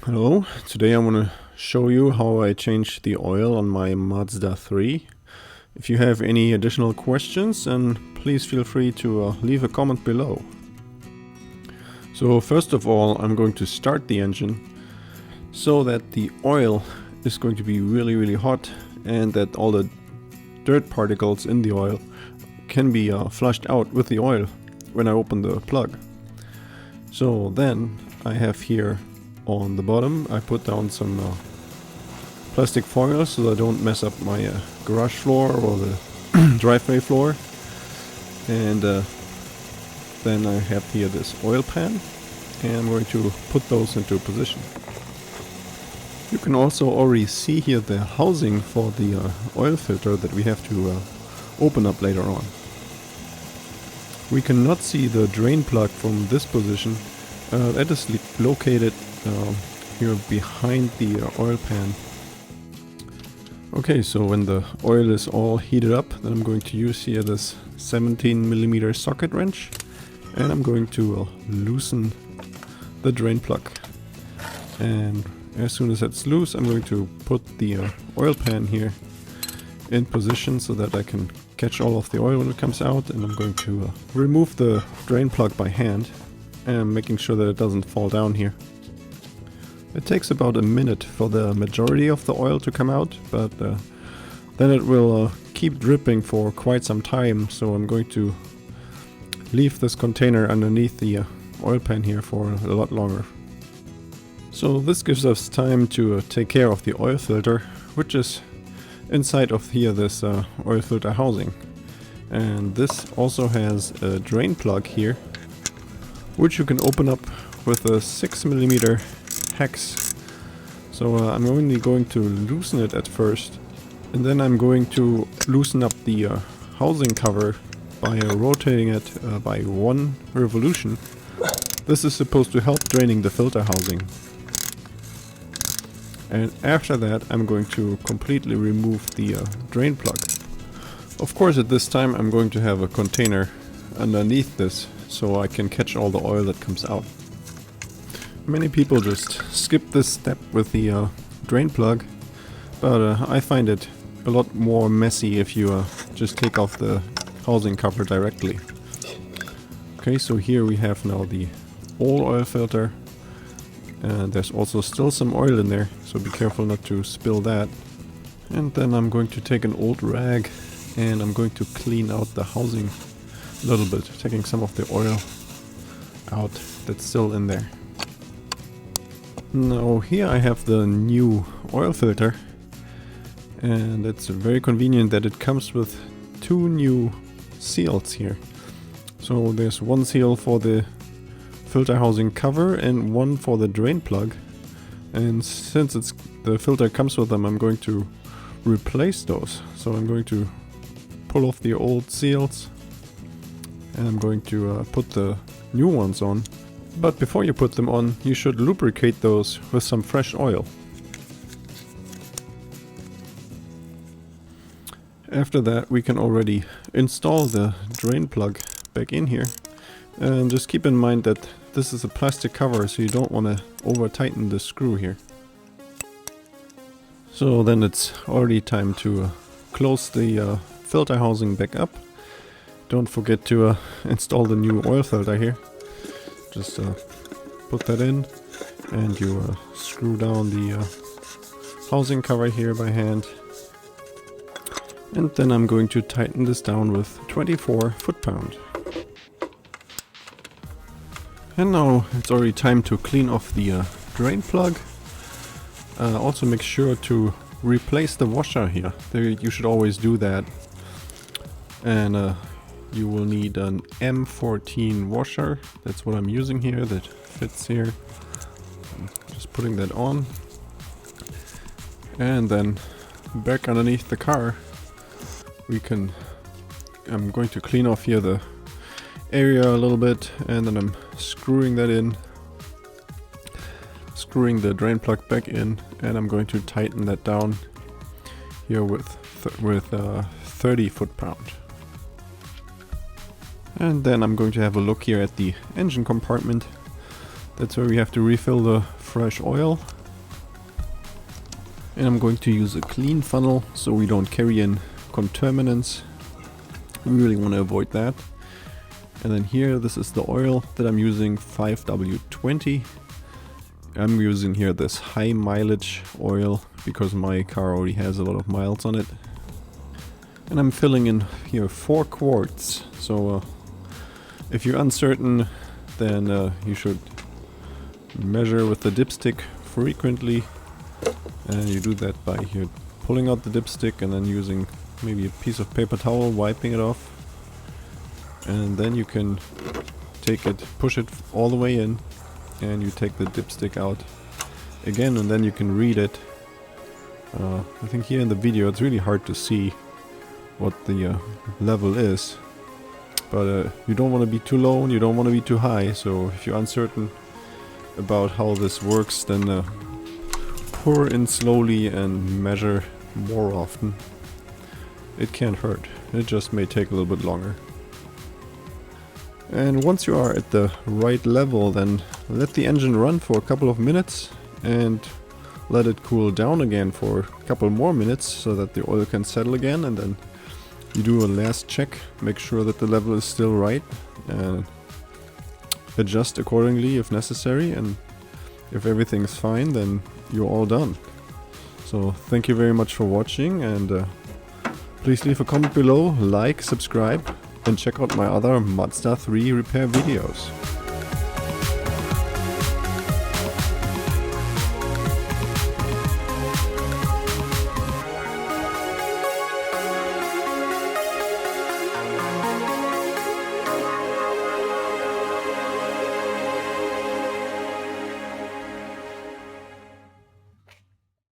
Hello, today I want to show you how I changed the oil on my Mazda 3. If you have any additional questions, then please feel free to leave a comment below. So first of all, I'm going to start the engine so that the oil is going to be really hot and that all the dirt particles in the oil can be flushed out with the oil when I open the plug. So then I have here on the bottom I put down some plastic foil so that I don't mess up my garage floor or the driveway floor. And then I have here this oil pan, and I'm going to put those into position. You can also already see here the housing for the oil filter that we have to open up later on. We cannot see the drain plug from this position. That is located here behind the oil pan. Okay, so when the oil is all heated up, then I'm going to use here this 17mm socket wrench, and I'm going to loosen the drain plug. And as soon as that's loose, I'm going to put the oil pan here in position so that I can catch all of the oil when it comes out, and I'm going to remove the drain plug by hand and making sure that it doesn't fall down here. It takes about a minute for the majority of the oil to come out, but then it will keep dripping for quite some time, so I'm going to leave this container underneath the oil pan here for a lot longer. So this gives us time to take care of the oil filter, which is inside of here this oil filter housing. And this also has a drain plug here, which you can open up with a 6mm hex. So I'm only going to loosen it at first, and then I'm going to loosen up the housing cover by rotating it by 1 revolution. This is supposed to help draining the filter housing. And after that I'm going to completely remove the drain plug. Of course at this time I'm going to have a container underneath this so I can catch all the oil that comes out. Many people just skip this step with the drain plug, but I find it a lot more messy if you just take off the housing cover directly. Okay, so here we have now the old oil filter, and there's also still some oil in there, so be careful not to spill that. And then I'm going to take an old rag and I'm going to clean out the housing a little bit, taking some of the oil out that's still in there. Now here I have the new oil filter, and it's very convenient that it comes with 2 new seals here. So there's one seal for the filter housing cover and one for the drain plug, and since the filter comes with them, I'm going to replace those. So I'm going to pull off the old seals and I'm going to put the new ones on. But before you put them on, you should lubricate those with some fresh oil. After that we can already install the drain plug back in here. And just keep in mind that this is a plastic cover, so you don't want to over tighten the screw here. So then it's already time to close the filter housing back up. Don't forget to install the new oil filter here. Just put that in, and you screw down the housing cover here by hand. And then I'm going to tighten this down with 24 foot-pound. And now it's already time to clean off the drain plug. Also make sure to replace the washer here. You should always do that. And you will need an M14 washer. That's what I'm using here, that fits here. Just putting that on. And then back underneath the car I'm going to clean off here the area a little bit, and then I'm screwing that in, screwing the drain plug back in, and I'm going to tighten that down here with 30 foot-pound. And then I'm going to have a look here at the engine compartment. That's where we have to refill the fresh oil. And I'm going to use a clean funnel so we don't carry in contaminants. We really want to avoid that. And then here, this is the oil that I'm using, 5W20. I'm using here this high mileage oil because my car already has a lot of miles on it. And I'm filling in here 4 quarts. So if you're uncertain, then you should measure with the dipstick frequently. And you do that by here pulling out the dipstick and then using maybe a piece of paper towel, wiping it off. And then you can take it, push it all the way in, and you take the dipstick out again, and then you can read it. I think here in the video it's really hard to see what the level is, but you don't want to be too low and you don't want to be too high, so if you're uncertain about how this works, then pour in slowly and measure more often. It can't hurt, it just may take a little bit longer. And once you are at the right level, then let the engine run for a couple of minutes and let it cool down again for a couple more minutes so that the oil can settle again, and then you do a last check, make sure that the level is still right, and adjust accordingly if necessary, and if everything's fine, then you're all done. So thank you very much for watching, and please leave a comment below, like, subscribe, and check out my other Mazda 3 repair videos.